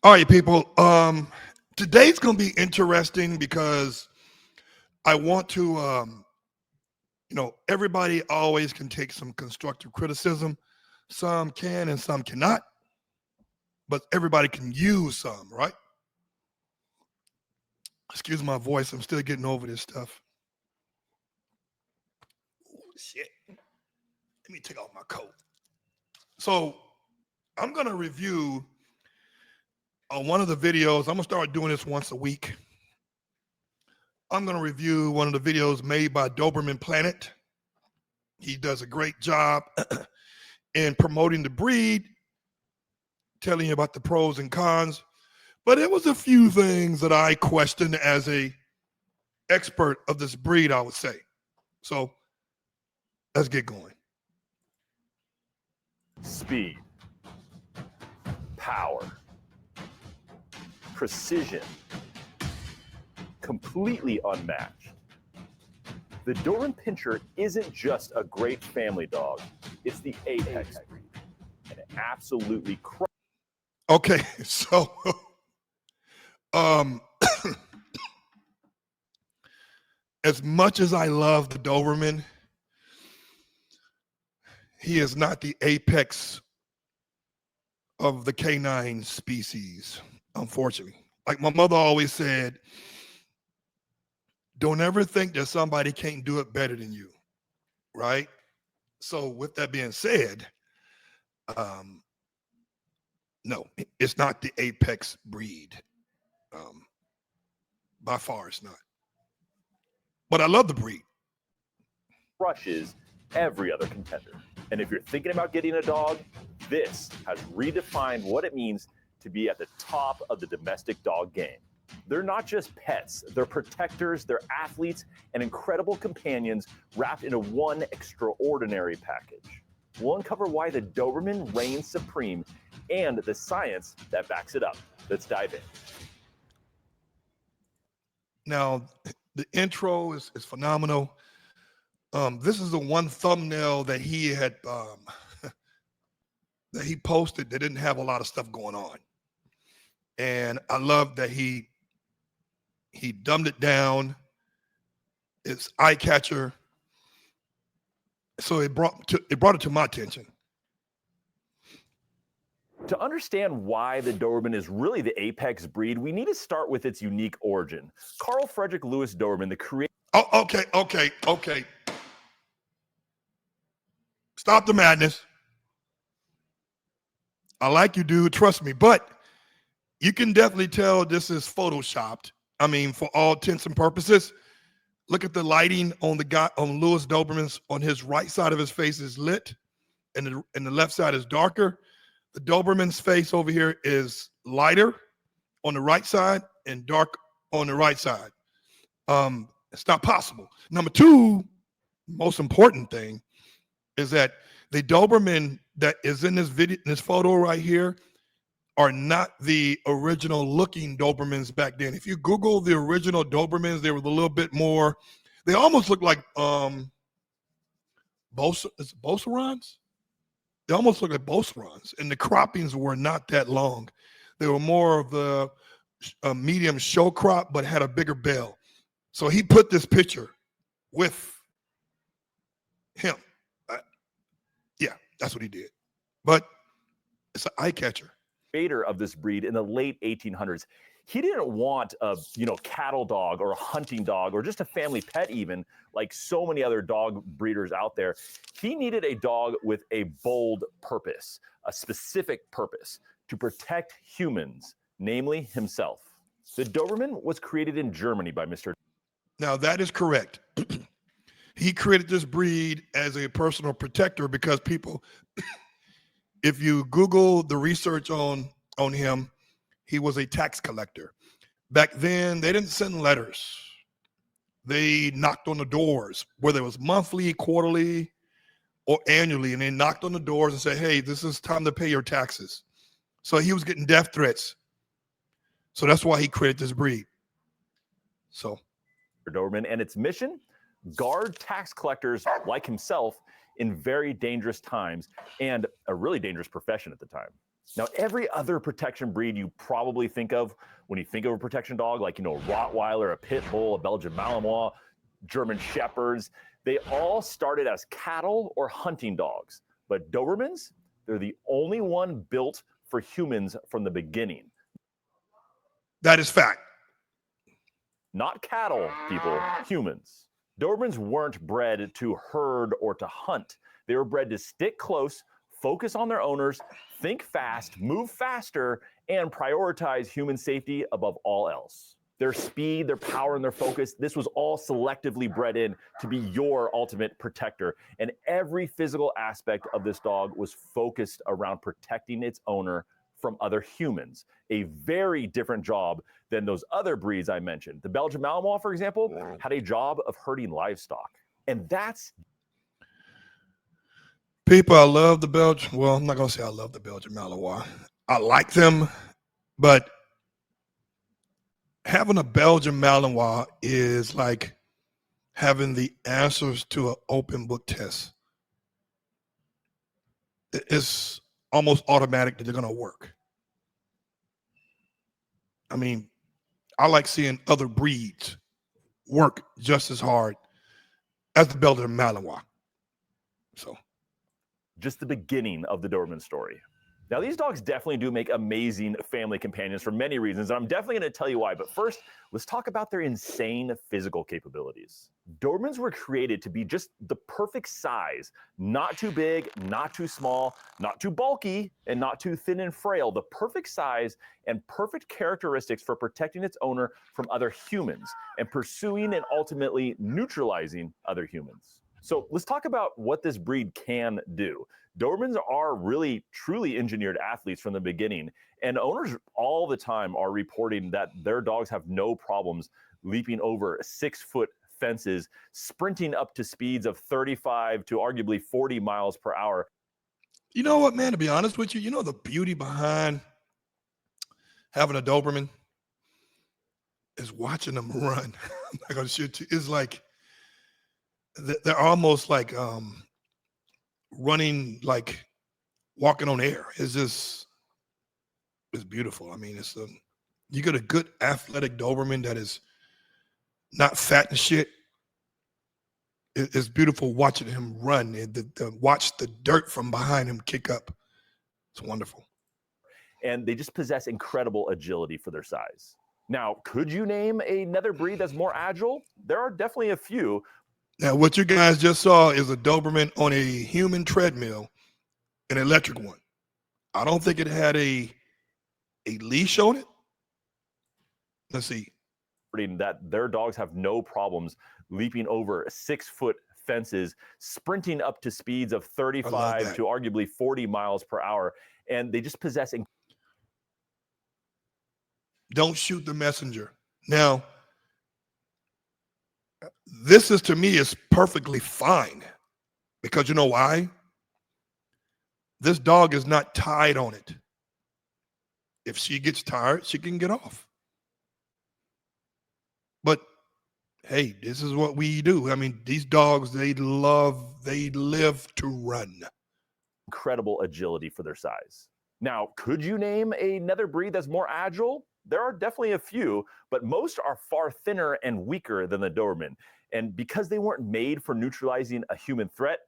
All right, people. Today's gonna be interesting because I want to, everybody always can take some constructive criticism. Some can and some cannot, but everybody can use some, right? Excuse my voice. I'm still getting over this stuff. Oh, shit. Let me take off my coat. So I'm gonna review on one of the videos. I'm gonna start doing this once a week. I'm gonna review one of the videos made by Doberman Planet. He does a great job in promoting the breed, telling you about the pros and cons. But it was a few things that I questioned as a expert of this breed, I would say. So let's get going. Speed, power, precision, completely unmatched. The Doberman Pinscher isn't just a great family dog, it's the apex breed. And it absolutely Okay, so um as much as I love the Doberman, he is not the apex of the canine species, unfortunately. Like my mother always said, don't ever think that somebody can't do it better than you, right? So with that being said, um, no, it's not the apex breed. Um, by far, it's not. But I love the breed. crushes every other contender. And if you're thinking about getting a dog, this has redefined what it means to be at the top of the domestic dog game. They're not just pets, they're protectors, they're athletes, and incredible companions wrapped into one extraordinary package. We'll uncover why the Doberman reigns supreme and the science that backs it up. Let's dive in. Now, the intro is phenomenal. This is the one thumbnail that he had that he posted that didn't have a lot of stuff going on, and I love that he dumbed it down. It's eye catcher, so it brought it to my attention. To understand why the Doberman is really the apex breed, we need to start with its unique origin. Carl Frederick Lewis Doberman, the creator. Oh, okay. Stop the madness. I like you, dude. Trust me, but you can definitely tell this is photoshopped. I mean, for all intents and purposes. Look at the lighting on the guy on Lewis Doberman's. On his right side of his face is lit, and the left side is darker. The Doberman's face over here is lighter on the right side and dark on the right side. It's not possible. Number two, most important thing is that the Doberman that is in this video, in this photo right here, are not the original looking Dobermans back then. If you Google the original Dobermans, they were a little bit more, they almost look like Beaucerons. They almost look like Beaucerons, and the croppings were not that long. They were more of the medium show crop, but had a bigger bell. So he put this picture with him. Yeah, that's what he did. But it's an eye catcher. Creator of this breed in the late 1800s. He didn't want a cattle dog or a hunting dog or just a family pet even, like so many other dog breeders out there. He needed a dog with a bold purpose, a specific purpose, to protect humans, namely himself. The Doberman was created in Germany by Mr. Now that is correct. He created this breed as a personal protector because people, if you Google the research on him, he was a tax collector. Back then, they didn't send letters. They knocked on the doors, whether it was monthly, quarterly, or annually, and they knocked on the doors and said, hey, this is time to pay your taxes. So he was getting death threats. So that's why he created this breed. So Doberman, and its mission, guard tax collectors like himself in very dangerous times and a really dangerous profession at the time. Now, every other protection breed you probably think of when you think of a protection dog, like, a Rottweiler, a Pit Bull, a Belgian Malinois, German Shepherds, they all started as cattle or hunting dogs. But Dobermans, they're the only one built for humans from the beginning. That is fact. Not cattle, people, humans. Dobermans weren't bred to herd or to hunt. They were bred to stick close, focus on their owners, think fast, move faster, and prioritize human safety above all else. Their speed, their power, and their focus, this was all selectively bred in to be your ultimate protector. And every physical aspect of this dog was focused around protecting its owner from other humans. A very different job than those other breeds I mentioned. The Belgian Malinois, for example, had a job of herding livestock. And that's... People, I love the Belgian. Well, I'm not going to say I love the Belgian Malinois. I like them, but having a Belgian Malinois is like having the answers to an open book test. It's almost automatic that they're going to work. I mean, I like seeing other breeds work just as hard as the Belgian Malinois. So, just the beginning of the Doberman story. Now, these dogs definitely do make amazing family companions for many reasons, and I'm definitely going to tell you why. But first, let's talk about their insane physical capabilities. Dobermans were created to be just the perfect size, not too big, not too small, not too bulky, and not too thin and frail. The perfect size and perfect characteristics for protecting its owner from other humans and pursuing and ultimately neutralizing other humans. So let's talk about what this breed can do. Dobermans are really, truly engineered athletes from the beginning, and owners all the time are reporting that their dogs have no problems leaping over 6-foot fences, sprinting up to speeds of 35 to arguably 40 miles per hour. You know what, man, to be honest with you, the beauty behind having a Doberman is watching them run. I'm not going to shoot you. It's like they're almost like running, like walking on air. It's beautiful. I mean, you get a good athletic Doberman that is not fat and shit. It's beautiful watching him run and watch the dirt from behind him kick up. It's wonderful. And they just possess incredible agility for their size. Now, could you name another breed that's more agile? There are definitely a few. Now, what you guys just saw is a Doberman on a human treadmill, an electric one. I don't think it had a leash on it. Let's see. That their dogs have no problems leaping over 6-foot fences, sprinting up to speeds of 35 to arguably 40 miles per hour. And they just possess... Don't shoot the messenger. Now, this is, to me, is perfectly fine, because you know why? This dog is not tied on it. If she gets tired, she can get off. But hey, this is what we do. I mean, these dogs, they live to run. Incredible agility for their size. Now, could you name another breed that's more agile? There are definitely a few, but most are far thinner and weaker than the Doberman. And because they weren't made for neutralizing a human threat,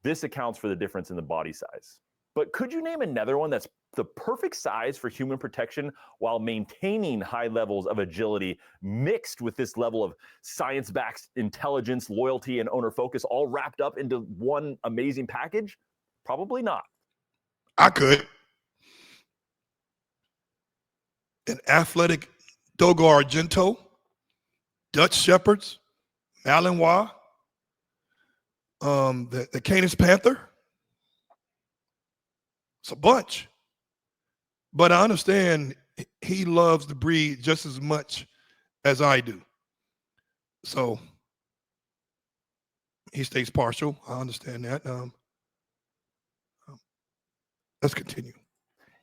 this accounts for the difference in the body size. But could you name another one that's the perfect size for human protection while maintaining high levels of agility mixed with this level of science-backed intelligence, loyalty, and owner focus all wrapped up into one amazing package? Probably not. I could. An athletic Dogo Argento, Dutch Shepherds, Malinois, the Canis Panther. It's a bunch. But I understand he loves the breed just as much as I do. So he stays partial. I understand that. Let's continue.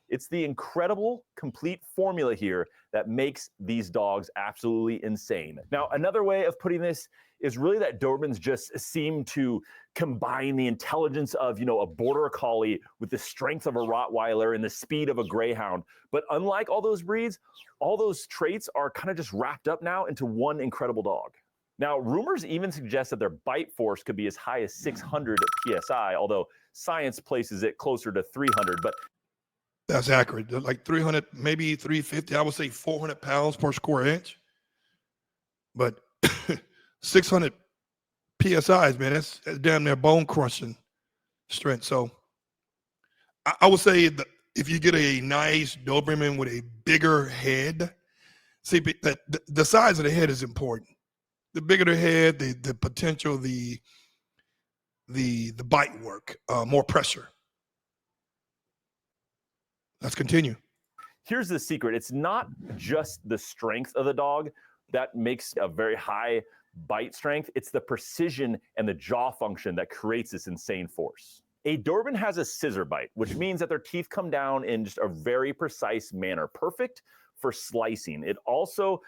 It's the incredible, complete formula here that makes these dogs absolutely insane. Now, another way of putting this is really that Dobermans just seem to combine the intelligence of, a border collie with the strength of a Rottweiler and the speed of a Greyhound. But unlike all those breeds, all those traits are kind of just wrapped up now into one incredible dog. Now, rumors even suggest that their bite force could be as high as 600 psi, although science places it closer to 300. But That's accurate. They're like 300, maybe 350. I would say 400 pounds per square inch. But 600 PSIs, man, that's damn near bone crushing strength. So I would say that if you get a nice Doberman with a bigger head, see that the size of the head is important. The bigger the head, the potential, the bite work, more pressure. Let's continue. Here's the secret. It's not just the strength of the dog that makes a very high bite strength. It's the precision and the jaw function that creates this insane force. A Doberman has a scissor bite, which means that their teeth come down in just a very precise manner, perfect for slicing. It also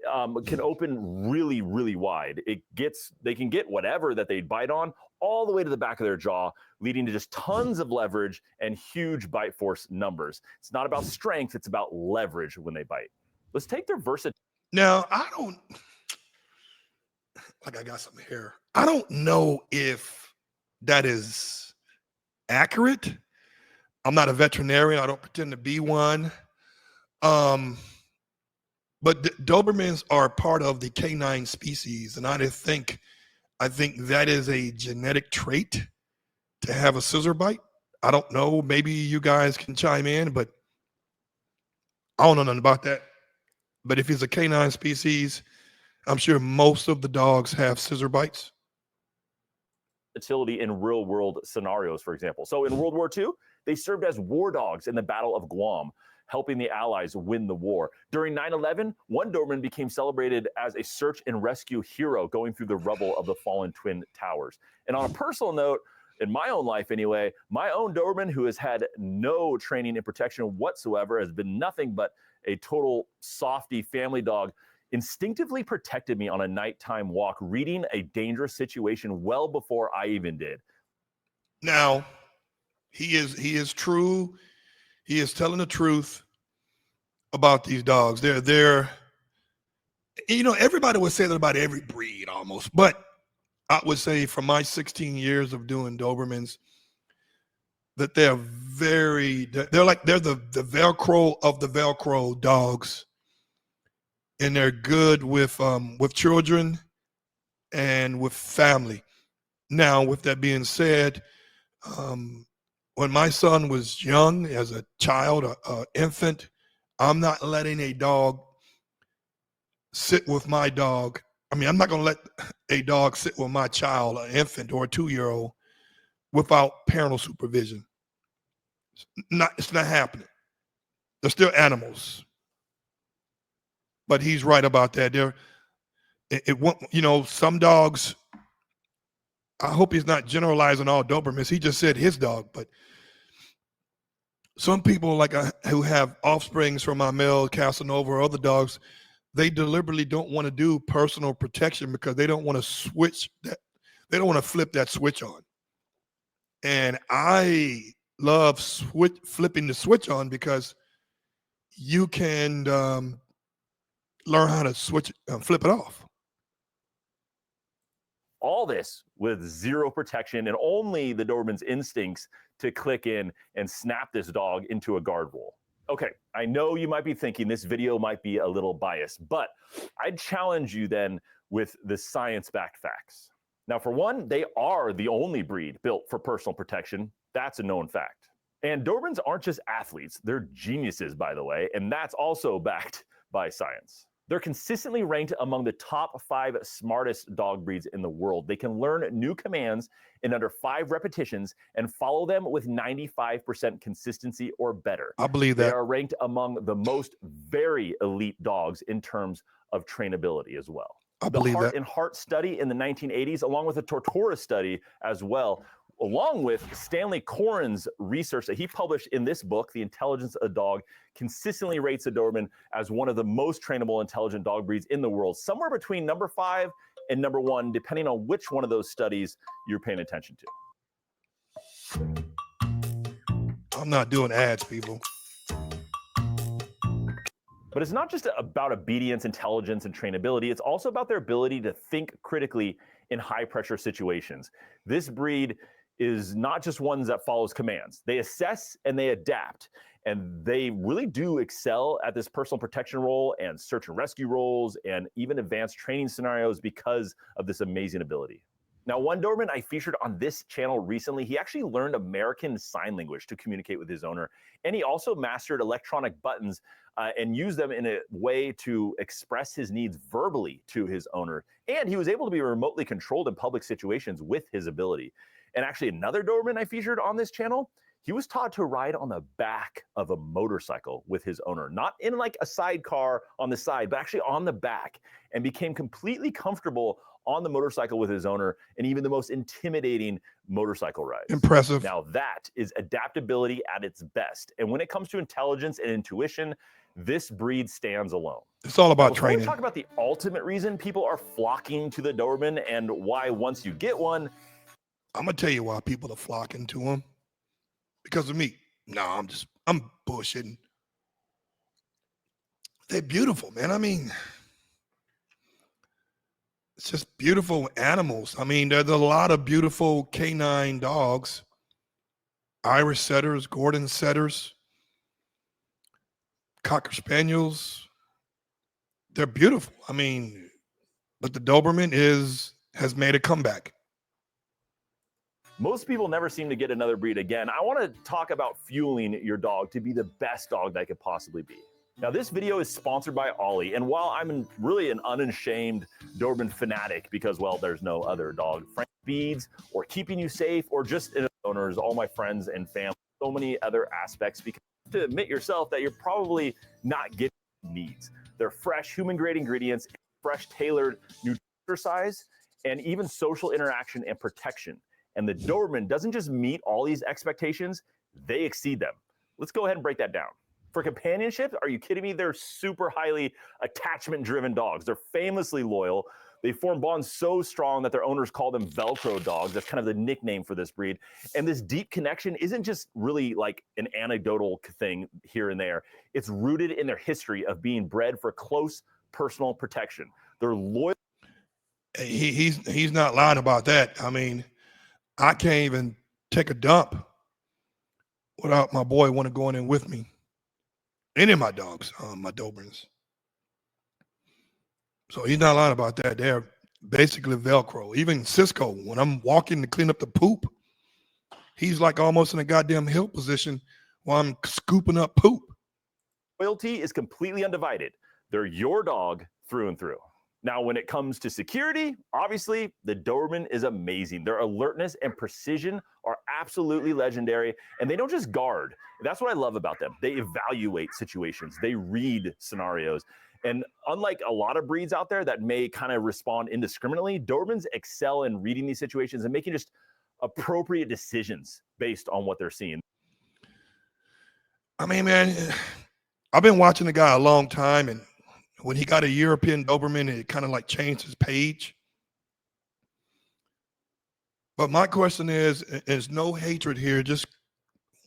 can open really, really wide. They can get whatever that they bite on all the way to the back of their jaw, leading to just tons of leverage and huge bite force numbers. It's not about strength, it's about leverage when they bite. Let's take their versatility. Now, I got some hair. I don't know if that is accurate. I'm not a veterinarian. I don't pretend to be one. But Dobermans are part of the canine species, and I think that is a genetic trait to have a scissor bite. I don't know. Maybe you guys can chime in, but I don't know nothing about that. But if it's a canine species, I'm sure most of the dogs have scissor bites. In real world scenarios, for example. So in World War II, they served as war dogs in the Battle of Guam, helping the Allies win the war. During 9/11, one Doberman became celebrated as a search and rescue hero going through the rubble of the fallen Twin Towers. And on a personal note, in my own life anyway, my own Doberman, who has had no training and protection whatsoever, has been nothing but a total softy family dog, instinctively protected me on a nighttime walk, reading a dangerous situation well before I even did. Now, he is true. He is telling the truth about these dogs. They're everybody would say that about every breed almost, but I would say from my 16 years of doing Dobermans that they're the Velcro of the Velcro dogs, and they're good with children and with family. Now, with that being said, when my son was young, as a child, an infant, I'm not letting a dog sit with my dog. I mean, I'm not going to let a dog sit with my child, an infant or a 2-year-old, without parental supervision. It's not happening. They're still animals. But he's right about that. Some dogs, I hope he's not generalizing all Dobermans. He just said his dog, but some people who have offsprings from my male Casanova or other dogs, they deliberately don't want to do personal protection because they don't want to switch that. They don't want to flip that switch on. And I love flipping the switch on because you can learn how to flip it off. All this with zero protection and only the Doberman's instincts to click in and snap this dog into a guard roll. Okay, I know you might be thinking this video might be a little biased, but I'd challenge you then with the science-backed facts. Now, for one, they are the only breed built for personal protection. That's a known fact. And Dobermans aren't just athletes. They're geniuses, by the way, and that's also backed by science. They're consistently ranked among the top 5 smartest dog breeds in the world. They can learn new commands in under 5 repetitions and follow them with 95% consistency or better. I believe that. They are ranked among the most very elite dogs in terms of trainability as well. I believe the Heart that. and Heart study in the 1980s, along with the Tortora study as well, along with Stanley Coren's research that he published in this book, The Intelligence of a Dog, consistently rates the Doberman as one of the most trainable, intelligent dog breeds in the world, somewhere between number 5 and number 1, depending on which one of those studies you're paying attention to. I'm not doing ads, people. But it's not just about obedience, intelligence, and trainability. It's also about their ability to think critically in high-pressure situations. This breed is not just ones that follows commands. They assess and they adapt. And they really do excel at this personal protection role and search and rescue roles and even advanced training scenarios because of this amazing ability. Now, one Doberman I featured on this channel recently, he actually learned American Sign Language to communicate with his owner. And he also mastered electronic buttons and used them in a way to express his needs verbally to his owner. And he was able to be remotely controlled in public situations with his ability. And actually, another Doberman I featured on this channel, he was taught to ride on the back of a motorcycle with his owner, not in like a sidecar on the side, but actually on the back, and became completely comfortable on the motorcycle with his owner and even the most intimidating motorcycle rides. Impressive. Now that is adaptability at its best. And when it comes to intelligence and intuition, this breed stands alone. It's all about Before we training. talk about the ultimate reason people are flocking to the Doberman and why once you get one, I'm gonna tell you why people are flocking to them. Because of me. No, I'm bullshitting. They're beautiful, man. I mean, it's just beautiful animals. I mean, there's a lot of beautiful canine dogs, Irish setters, Gordon setters, Cocker Spaniels. They're beautiful. I mean, but the Doberman has made a comeback. most people never seem to get another breed again. I want to talk about fueling your dog to be the best dog that could possibly be. Now, this video is sponsored by Ollie, and while I'm really an unashamed Doberman fanatic because, well, there's no other dog friendly speeds or keeping you safe or just owners, all my friends and family, so many other aspects, because you have to admit yourself that you're probably not getting needs. They're fresh, human-grade ingredients, fresh, tailored nutrition exercise, and even social interaction and protection. And the Doberman doesn't just meet all these expectations, they exceed them. Let's go ahead and break that down. For companionship, are you kidding me? They're super highly attachment-driven dogs. They're famously loyal. They form bonds so strong that their owners call them Velcro dogs. That's kind of the nickname for this breed. And this deep connection isn't just really like an anecdotal thing here and there. It's rooted in their history of being bred for close personal protection. They're loyal. He's not lying about that. I mean, I can't even take a dump without my boy want to go in with me. Any of my dogs, my Dobermans. So he's not lying about that. They're basically Velcro. Even Cisco, when I'm walking to clean up the poop, he's like almost in a goddamn hill position while I'm scooping up poop. Loyalty is completely undivided. They're your dog through and through. Now, when it comes to security, obviously, the Doberman is amazing. Their alertness and precision are absolutely legendary, and they don't just guard. That's what I love about them. They evaluate situations. They read scenarios. And unlike a lot of breeds out there that may kind of respond indiscriminately, Dobermans excel in reading these situations and making just appropriate decisions based on what they're seeing. I mean, man, I've been watching the guy a long time, and when he got a European Doberman, it kind of like changed his page. But my question is no hatred here. Just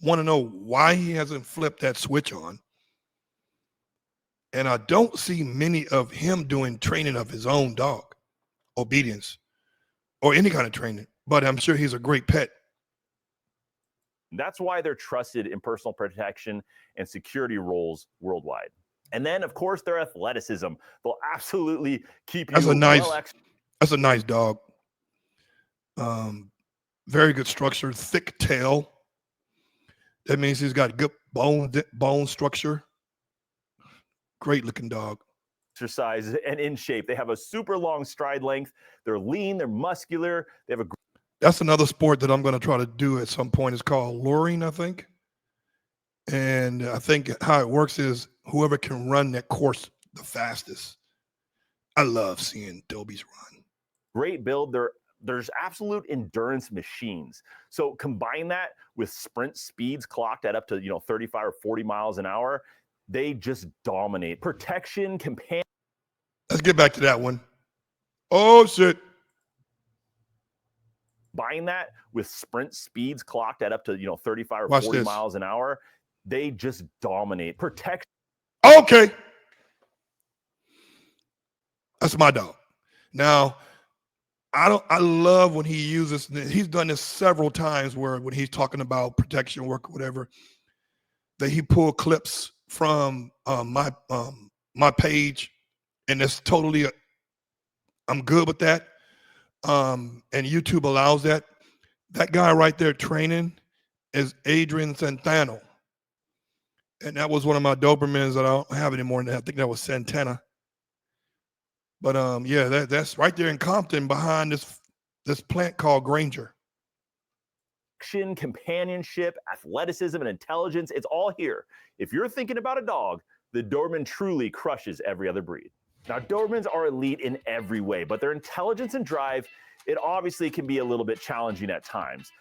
want to know why he hasn't flipped that switch on. And I don't see many of him doing training of his own dog, obedience, or any kind of training. But I'm sure he's a great pet. That's why they're trusted in personal protection and security roles worldwide. And then, of course, their athleticism. They'll absolutely keep you That's a nice, well. That's a nice dog. Very good structure, thick tail. That means he's got good bone structure. Great looking dog. Exercise and in shape. They have a super long stride length. They're lean. They're muscular. They have a. That's another sport that I'm going to try to do at some point. It's called luring, I think. And I think how it works is whoever can run that course the fastest. I love seeing Dobies run. Great build. there's absolute endurance machines. So combine that with sprint speeds clocked at up to 35 or 40 miles an hour, they just dominate. Protection, companion. Let's get back to that one. Oh shit. Combine that with sprint speeds clocked at up to 35 or Watch 40 this. miles an hour, they just dominate. Protection. Okay. That's my dog. Now, I love when he uses, he's done this several times where when he's talking about protection work or whatever, that he pull clips from my page, and it's totally I'm good with that. And YouTube allows that. That guy right there training is Adrian Santano. And that was one of my Dobermans that I don't have anymore. I think that was Santana. But yeah, that's right there in Compton behind this plant called Granger. Companionship, athleticism, and intelligence, it's all here. If you're thinking about a dog, the Doberman truly crushes every other breed. Now, Dobermans are elite in every way, but their intelligence and drive, it obviously can be a little bit challenging at times.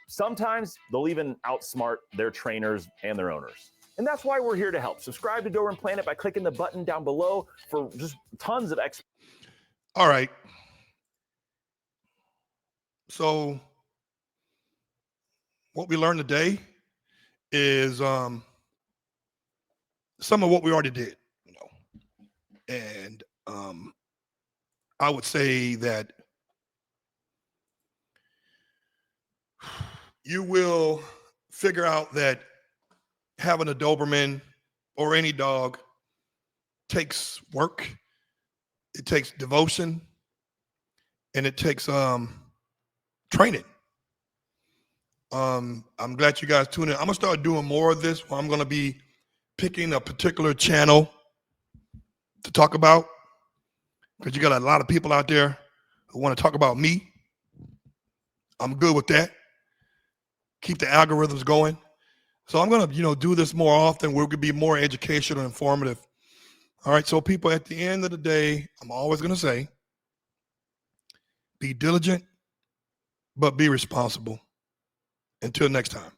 Sometimes they'll even outsmart their trainers and their owners. And that's why we're here to help. Subscribe to Doberman Planet by clicking the button down below for just tons of All right. So what we learned today is some of what we already did, and I would say that you will figure out that having a Doberman or any dog takes work, it takes devotion, and it takes training. I'm glad you guys tuned in. I'm gonna start doing more of this where I'm gonna be picking a particular channel to talk about, because you got a lot of people out there who want to talk about me. I'm good with that. Keep the algorithms going. So I'm gonna, do this more often. We're gonna be more educational and informative. All right. So people, at the end of the day, I'm always gonna say, be diligent, but be responsible. Until next time.